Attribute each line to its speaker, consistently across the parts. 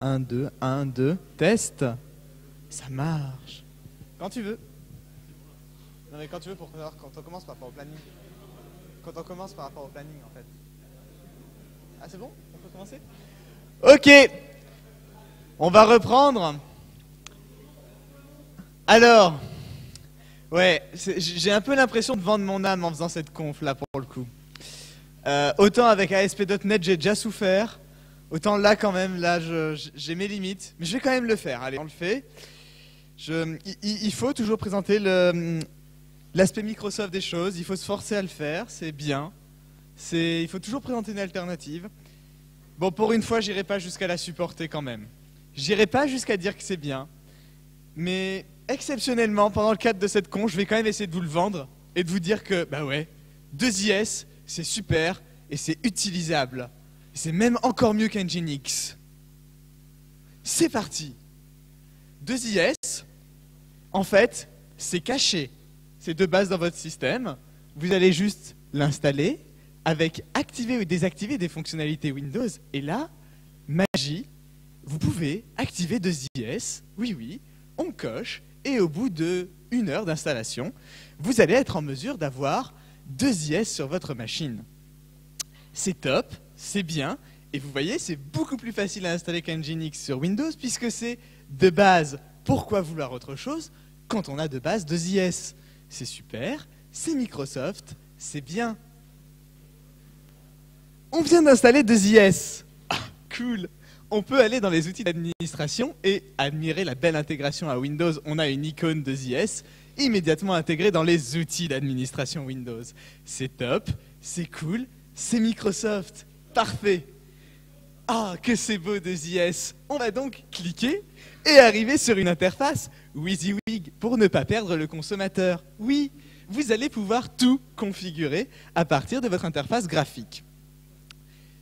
Speaker 1: 1, 2, 1, 2. Test. Ça marche. Quand tu veux. Non mais quand tu veux pour savoir quand on commence par rapport au planning. Quand on commence par rapport au planning en fait. Ah c'est bon? On peut commencer? Ok. On va reprendre. Alors. Ouais, j'ai un peu l'impression de vendre mon âme en faisant cette conf là pour le coup. Autant avec ASP.NET j'ai déjà souffert, autant là quand même, là j'ai mes limites, mais je vais quand même le faire. Allez, on le fait. Il faut toujours présenter l'aspect Microsoft des choses, il faut se forcer à le faire, c'est bien. Il faut toujours présenter une alternative. Bon, pour une fois, j'irai pas jusqu'à la supporter quand même. J'irai pas jusqu'à dire que c'est bien, mais exceptionnellement, pendant le cadre de cette conf, je vais quand même essayer de vous le vendre et de vous dire que, bah ouais, 2IS, c'est super et c'est utilisable. C'est même encore mieux qu'Nginx. C'est parti. 2IS, en fait, c'est caché. C'est de base dans votre système. Vous allez juste l'installer avec activer ou désactiver des fonctionnalités Windows. Et là, magie, vous pouvez activer 2IS. Oui, oui, on coche. Et au bout de 1 heure d'installation, vous allez être en mesure d'avoir 2IS sur votre machine. C'est top, c'est bien, et vous voyez, c'est beaucoup plus facile à installer qu'Nginx sur Windows, puisque c'est de base. Pourquoi vouloir autre chose quand on a de base 2IS? C'est super, c'est Microsoft, c'est bien. On vient d'installer 2IS. Ah, cool. On peut aller dans les outils d'administration et admirer la belle intégration à Windows. On a une icône 2IS immédiatement intégrée dans les outils d'administration Windows. C'est top, c'est cool, c'est Microsoft. Parfait. Ah, que c'est beau 2IS. On va donc cliquer et arriver sur une interface WYSIWYG pour ne pas perdre le consommateur. Oui, vous allez pouvoir tout configurer à partir de votre interface graphique.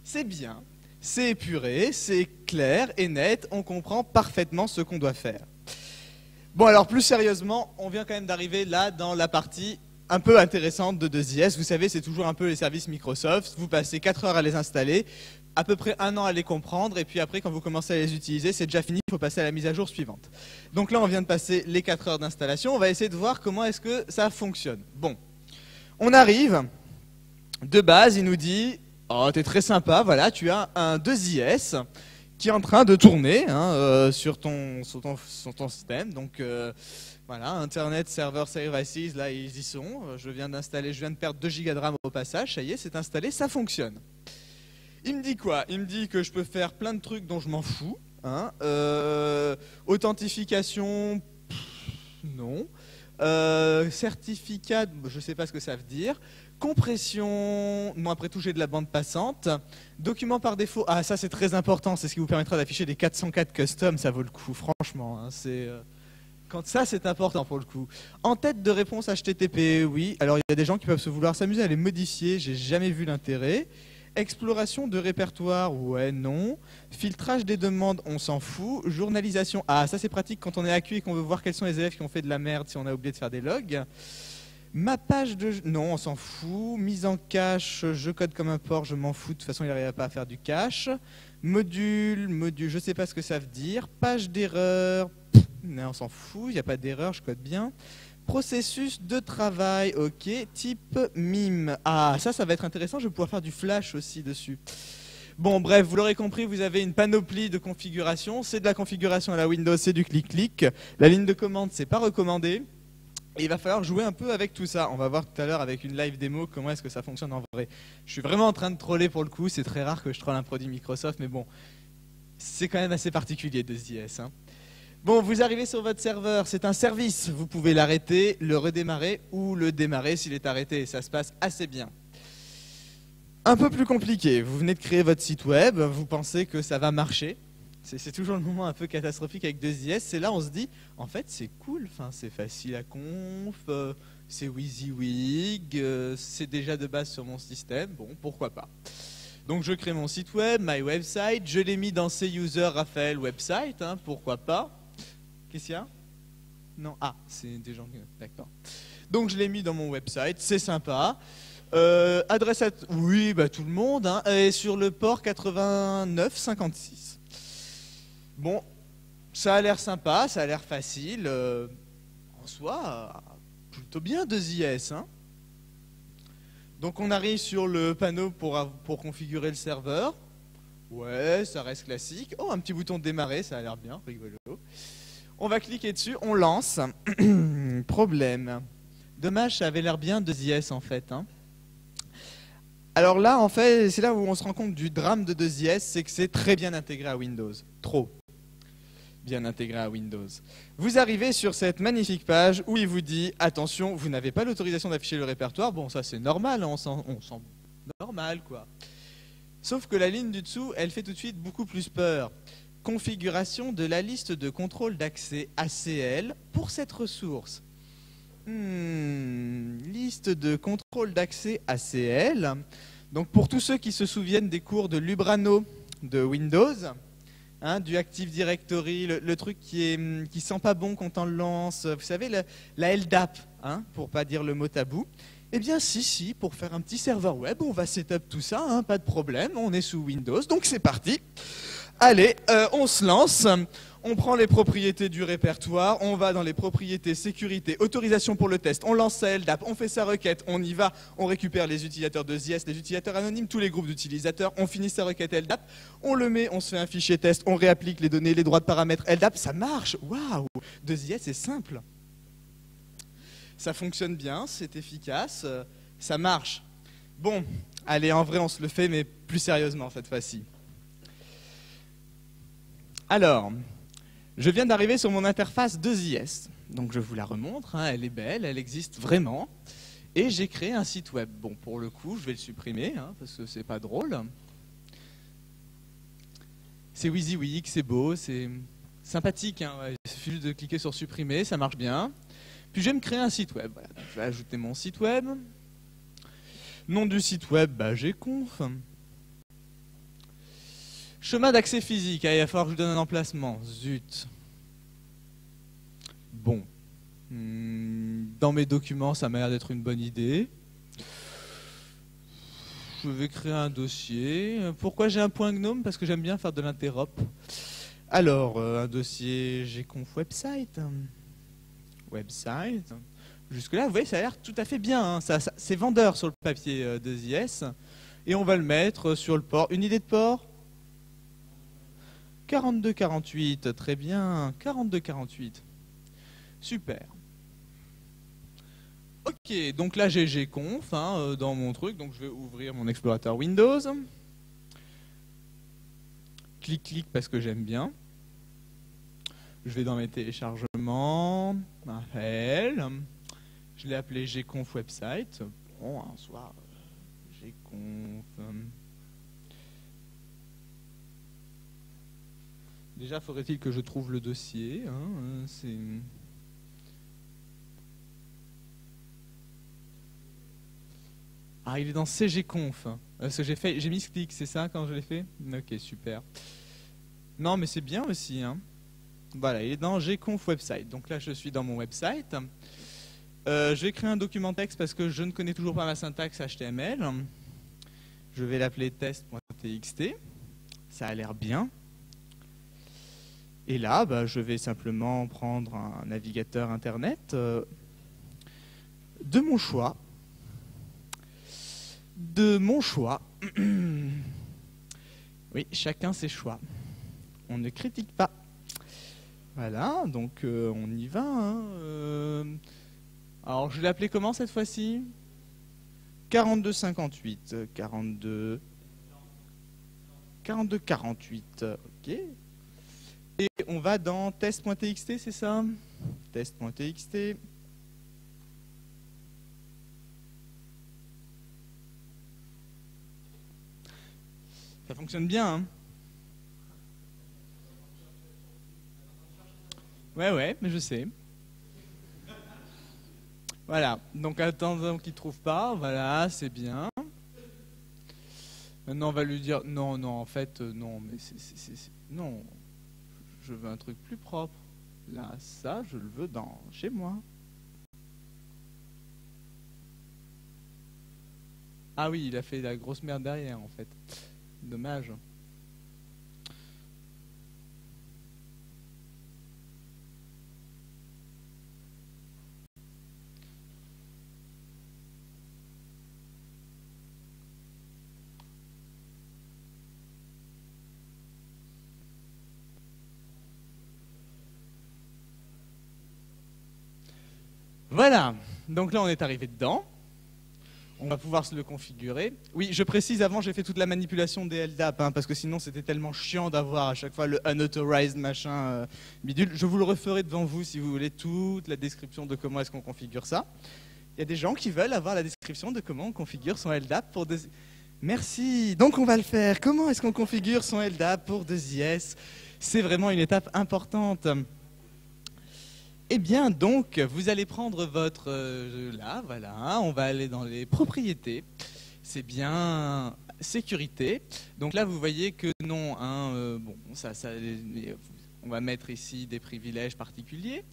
Speaker 1: C'est bien. C'est épuré, c'est clair et net, on comprend parfaitement ce qu'on doit faire. Bon alors plus sérieusement, on vient quand même d'arriver là dans la partie un peu intéressante de 2IS. Vous savez, c'est toujours un peu les services Microsoft, vous passez 4 heures à les installer, à peu près 1 an à les comprendre, et puis après quand vous commencez à les utiliser, c'est déjà fini, il faut passer à la mise à jour suivante. Donc là on vient de passer les 4 heures d'installation, on va essayer de voir comment est-ce que ça fonctionne. Bon, on arrive, de base il nous dit... Oh, t'es très sympa, voilà, tu as un 2IS qui est en train de tourner sur ton système. Donc voilà, Internet Server Services, là ils y sont. Je viens de perdre 2 Go de RAM au passage, ça y est, c'est installé, ça fonctionne. Il me dit quoi? Il me dit que je peux faire plein de trucs dont je m'en fous. Authentification, non. Certificat, je ne sais pas ce que ça veut dire. Compression, bon après tout j'ai de la bande passante. Document par défaut, ah ça c'est très important, c'est ce qui vous permettra d'afficher des 404 custom, ça vaut le coup franchement. Quand ça c'est important pour le coup. En tête de réponse HTTP, oui. Alors il y a des gens qui peuvent se vouloir s'amuser à les modifier, j'ai jamais vu l'intérêt. Exploration de répertoire, ouais, non. Filtrage des demandes, on s'en fout. Journalisation, ah ça c'est pratique quand on est AQ et qu'on veut voir quels sont les élèves qui ont fait de la merde si on a oublié de faire des logs. Mappage de... Non, on s'en fout. Mise en cache, je code comme un porc, je m'en fous. De toute façon, il n'arrivera pas à faire du cache. Module, je ne sais pas ce que ça veut dire. Page d'erreur, non, on s'en fout, il n'y a pas d'erreur, je code bien. Processus de travail, ok. Type MIME. Ah, ça va être intéressant, je vais pouvoir faire du flash aussi dessus. Bon, bref, vous l'aurez compris, vous avez une panoplie de configurations. C'est de la configuration à la Windows, c'est du clic-clic. La ligne de commande, c'est pas recommandé. Et il va falloir jouer un peu avec tout ça. On va voir tout à l'heure avec une live démo comment est-ce que ça fonctionne en vrai. Je suis vraiment en train de troller pour le coup. C'est très rare que je troll un produit Microsoft, mais bon, c'est quand même assez particulier 2IS. Bon, vous arrivez sur votre serveur, c'est un service. Vous pouvez l'arrêter, le redémarrer ou le démarrer s'il est arrêté. Ça se passe assez bien. Un peu plus compliqué. Vous venez de créer votre site web, vous pensez que ça va marcher. C'est toujours le moment un peu catastrophique avec 2IS. C'est là on se dit, en fait c'est cool, c'est facile à conf, c'est WYSIWYG, c'est déjà de base sur mon système, bon pourquoi pas. Donc je crée mon site web, my website, je l'ai mis dans ces users Raphaël website, pourquoi pas. Qu'est-ce qu'il y a? Non, ah, c'est des gens... D'accord. Donc je l'ai mis dans mon website, c'est sympa. Adresse à... Oui, bah tout le monde, et sur le port 8956. Bon, ça a l'air sympa, ça a l'air facile. En soi, plutôt bien 2IS. Hein. Donc on arrive sur le panneau pour configurer le serveur. Ouais, ça reste classique. Oh, un petit bouton de démarrer, ça a l'air bien, rigolo. On va cliquer dessus, on lance. Problème. Dommage, ça avait l'air bien 2IS en fait. Hein. Alors là, en fait, c'est là où on se rend compte du drame de 2IS, c'est que c'est très bien intégré à Windows. Trop bien intégré à Windows. Vous arrivez sur cette magnifique page où il vous dit, attention, vous n'avez pas l'autorisation d'afficher le répertoire. Bon, ça c'est normal, on sent normal quoi. Sauf que la ligne du dessous, elle fait tout de suite beaucoup plus peur. Configuration de la liste de contrôle d'accès ACL pour cette ressource. Liste de contrôle d'accès ACL. Donc pour tous ceux qui se souviennent des cours de Lubrano de Windows, hein, du Active Directory, le truc qui sent pas bon quand on le lance, vous savez, la LDAP, hein, pour pas dire le mot tabou. Eh bien si, pour faire un petit serveur web, on va setup tout ça, hein, pas de problème, on est sous Windows, donc c'est parti. Allez, on se lance, on prend les propriétés du répertoire, on va dans les propriétés sécurité, autorisation pour le test, on lance sa LDAP, on fait sa requête, on y va, on récupère les utilisateurs de ZIS, les utilisateurs anonymes, tous les groupes d'utilisateurs, on finit sa requête LDAP, on le met, on se fait un fichier test, on réapplique les données, les droits de paramètres LDAP, ça marche, waouh, de ZIS c'est simple. Ça fonctionne bien, c'est efficace, ça marche. Bon, allez, en vrai, on se le fait, mais plus sérieusement cette fois-ci. Alors, je viens d'arriver sur mon interface 2IS. Donc je vous la remontre, hein, elle est belle, elle existe vraiment. Et j'ai créé un site web. Bon, pour le coup, je vais le supprimer, hein, parce que c'est pas drôle. C'est WYSIWYG, c'est beau, c'est sympathique. Hein, ouais. Il suffit juste de cliquer sur supprimer, ça marche bien. Puis je vais me créer un site web. Voilà. Je vais ajouter mon site web. Nom du site web, gconf. Chemin d'accès physique. Ah, il va falloir que je donne un emplacement. Zut. Bon. Dans mes documents, ça m'a l'air d'être une bonne idée. Je vais créer un dossier. Pourquoi j'ai un point GNOME? Parce que j'aime bien faire de l'interop. Alors, un dossier gconf website. Website. Jusque-là, vous voyez, ça a l'air tout à fait bien. Hein. C'est vendeur sur le papier 2IS. Et on va le mettre sur le port. Une idée de port? 4248, très bien. 4248. Super. Ok, donc là j'ai gconf hein, dans mon truc. Donc je vais ouvrir mon explorateur Windows. Clic parce que j'aime bien. Je vais dans mes téléchargements. Appel. Je l'ai appelé gconf website. Bon, un soir, gconf. Déjà, faudrait-il que je trouve le dossier. Hein, c'est... Ah, il est dans cgconf. Ce que j'ai mis ce clic, c'est ça quand je l'ai fait? Ok, super. Non, mais c'est bien aussi. Hein. Voilà, il est dans gconf website. Donc là, je suis dans mon website. Je vais créer un document texte parce que je ne connais toujours pas ma syntaxe HTML. Je vais l'appeler test.txt. Ça a l'air bien. Et là, je vais simplement prendre un navigateur Internet de mon choix. De mon choix. Oui, chacun ses choix. On ne critique pas. Voilà, donc on y va. Hein, Alors, je l'ai appelé comment cette fois-ci? 4258. 4248. Ok. Et on va dans test.txt, c'est ça? Test.txt. Ça fonctionne bien, hein? Ouais, mais je sais. Voilà, donc attendons qu'il ne trouve pas, voilà, c'est bien. Maintenant on va lui dire, non, en fait, non, mais non, je veux un truc plus propre. Là, ça, je le veux chez moi. Ah oui, il a fait la grosse merde derrière, en fait. Dommage. Voilà, donc là on est arrivé dedans. On va pouvoir se le configurer. Oui, je précise, avant j'ai fait toute la manipulation des LDAP, hein, parce que sinon c'était tellement chiant d'avoir à chaque fois le unauthorized machin bidule. Je vous le referai devant vous si vous voulez toute la description de comment est-ce qu'on configure ça. Il y a des gens qui veulent avoir la description de comment on configure son LDAP pour 2... Merci, donc on va le faire. Comment est-ce qu'on configure son LDAP pour 2IS? C'est vraiment une étape importante. Eh bien, donc, vous allez prendre votre... là, voilà, hein, on va aller dans les propriétés. C'est bien sécurité. Donc là, vous voyez que non, hein, bon, on va mettre ici des privilèges particuliers.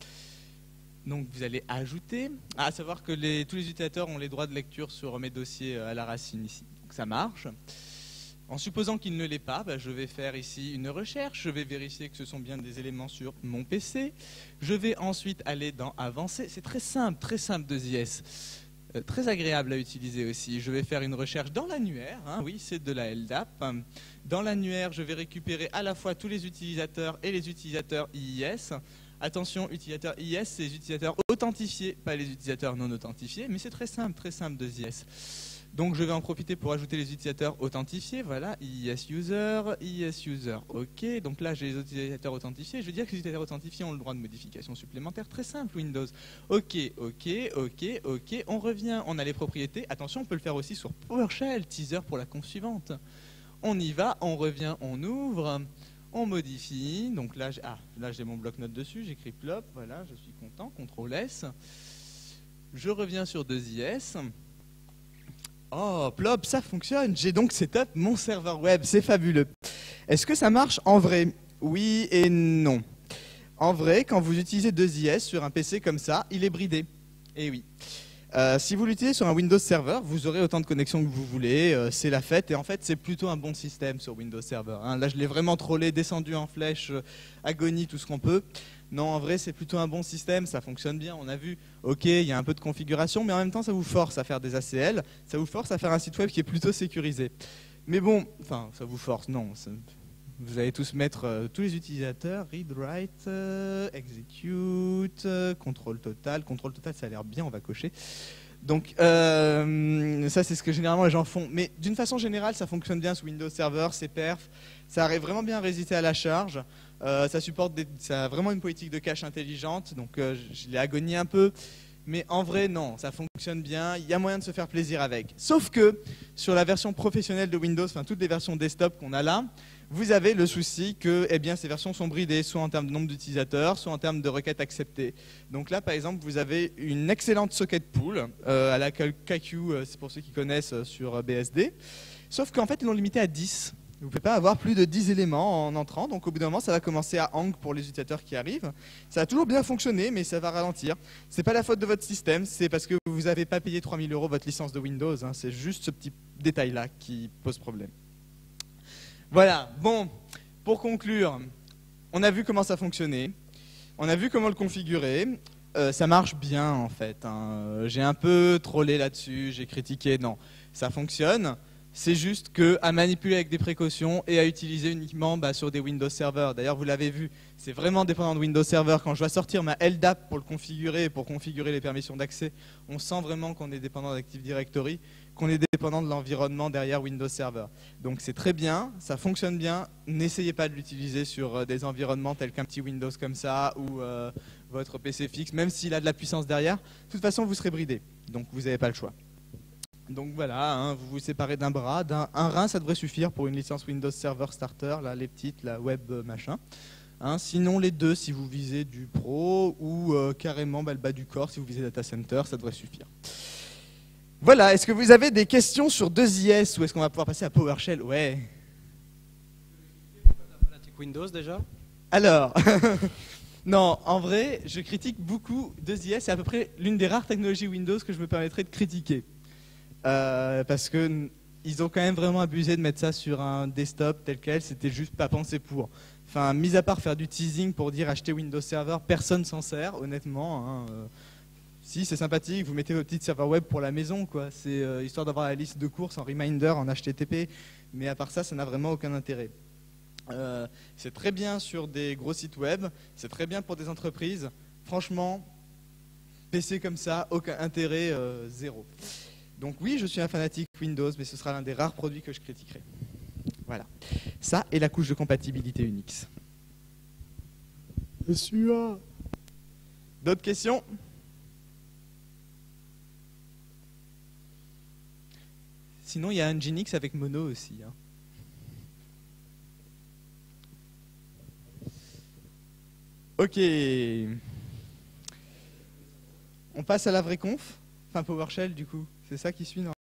Speaker 1: Donc, vous allez ajouter. À savoir que tous les utilisateurs ont les droits de lecture sur mes dossiers à la racine ici. Donc, ça marche. En supposant qu'il ne l'est pas, je vais faire ici une recherche, je vais vérifier que ce sont bien des éléments sur mon PC. Je vais ensuite aller dans Avancer. C'est très simple 2IS. Très agréable à utiliser aussi. Je vais faire une recherche dans l'annuaire. Hein, oui, c'est de la LDAP. Dans l'annuaire, je vais récupérer à la fois tous les utilisateurs et les utilisateurs IIS. Attention, utilisateurs IIS, c'est les utilisateurs authentifiés, pas les utilisateurs non authentifiés. Mais c'est très simple 2IS. Donc je vais en profiter pour ajouter les utilisateurs authentifiés, voilà, IIS user, ok. Donc là j'ai les utilisateurs authentifiés, je veux dire que les utilisateurs authentifiés ont le droit de modification supplémentaire, très simple Windows. Ok, on revient, on a les propriétés, attention on peut le faire aussi sur PowerShell, teaser pour la conf suivante. On y va, on revient, on ouvre, on modifie, donc là j'ai mon bloc-notes dessus, j'écris plop, voilà, je suis content, CTRL S. Je reviens sur 2IS. Oh, plop, ça fonctionne. J'ai donc setup mon serveur web, c'est fabuleux. Est-ce que ça marche en vrai? Oui et non. En vrai, quand vous utilisez 2IS sur un PC comme ça, il est bridé. Eh oui. Si vous l'utilisez sur un Windows Server, vous aurez autant de connexions que vous voulez, c'est la fête, et en fait c'est plutôt un bon système sur Windows Server. Hein. Là je l'ai vraiment trollé, descendu en flèche, agonie, tout ce qu'on peut. Non, en vrai c'est plutôt un bon système, ça fonctionne bien, on a vu, ok, il y a un peu de configuration, mais en même temps ça vous force à faire des ACL, ça vous force à faire un site web qui est plutôt sécurisé. Mais bon, enfin ça vous force, non, vous allez tous mettre tous les utilisateurs, read, write, execute, contrôle total ça a l'air bien, on va cocher. Donc ça c'est ce que généralement les gens font, mais d'une façon générale ça fonctionne bien sous Windows Server, c'est perf, ça arrive vraiment bien à résister à la charge, ça a vraiment une politique de cache intelligente, donc je l'ai agonié un peu. Mais en vrai, non, ça fonctionne bien, il y a moyen de se faire plaisir avec. Sauf que sur la version professionnelle de Windows, enfin toutes les versions desktop qu'on a là, vous avez le souci que eh bien, ces versions sont bridées, soit en termes de nombre d'utilisateurs, soit en termes de requêtes acceptées. Donc là, par exemple, vous avez une excellente socket pool à la KQ, c'est pour ceux qui connaissent sur BSD, sauf qu'en fait, ils l'ont limité à 10. Vous ne pouvez pas avoir plus de 10 éléments en entrant, donc au bout d'un moment, ça va commencer à hang pour les utilisateurs qui arrivent. Ça a toujours bien fonctionné, mais ça va ralentir. Ce n'est pas la faute de votre système, c'est parce que vous n'avez pas payé 3 000 € votre licence de Windows. Hein. C'est juste ce petit détail-là qui pose problème. Voilà, bon, pour conclure, on a vu comment ça fonctionnait, on a vu comment le configurer. Ça marche bien en fait. Hein. J'ai un peu trollé là-dessus, j'ai critiqué, non, ça fonctionne. C'est juste qu'à manipuler avec des précautions et à utiliser uniquement sur des Windows Server. D'ailleurs, vous l'avez vu, c'est vraiment dépendant de Windows Server. Quand je dois sortir ma LDAP pour le configurer, pour configurer les permissions d'accès, on sent vraiment qu'on est dépendant d'Active Directory, qu'on est dépendant de l'environnement derrière Windows Server. Donc c'est très bien, ça fonctionne bien. N'essayez pas de l'utiliser sur des environnements tels qu'un petit Windows comme ça ou votre PC fixe, même s'il a de la puissance derrière. De toute façon, vous serez bridé, donc vous n'avez pas le choix. Donc voilà, hein, vous vous séparez d'un bras, un rein ça devrait suffire pour une licence Windows Server Starter, là, les petites, la web machin. Hein, sinon les deux si vous visez du pro ou carrément le bas du corps si vous visez data center, ça devrait suffire. Voilà, est-ce que vous avez des questions sur 2IS ou est-ce qu'on va pouvoir passer à PowerShell? Ouais.
Speaker 2: Windows déjà?
Speaker 1: Alors, non, en vrai, je critique beaucoup 2IS, c'est à peu près l'une des rares technologies Windows que je me permettrais de critiquer. Parce qu'ils ont quand même vraiment abusé de mettre ça sur un desktop tel quel, c'était juste pas pensé pour. Enfin, mis à part faire du teasing pour dire acheter Windows Server, personne s'en sert, honnêtement. Hein, si, c'est sympathique, vous mettez vos petits serveurs web pour la maison, quoi. C'est histoire d'avoir la liste de courses en reminder, en HTTP, mais à part ça, ça n'a vraiment aucun intérêt. C'est très bien sur des gros sites web, c'est très bien pour des entreprises. Franchement, PC comme ça, aucun intérêt, zéro. Donc oui, je suis un fanatique Windows, mais ce sera l'un des rares produits que je critiquerai. Voilà. Ça et la couche de compatibilité Unix. D'autres questions? Sinon, il y a un Nginx avec Mono aussi. Hein. Ok. On passe à la vraie conf. Enfin, PowerShell, du coup. C'est ça qui suit, non?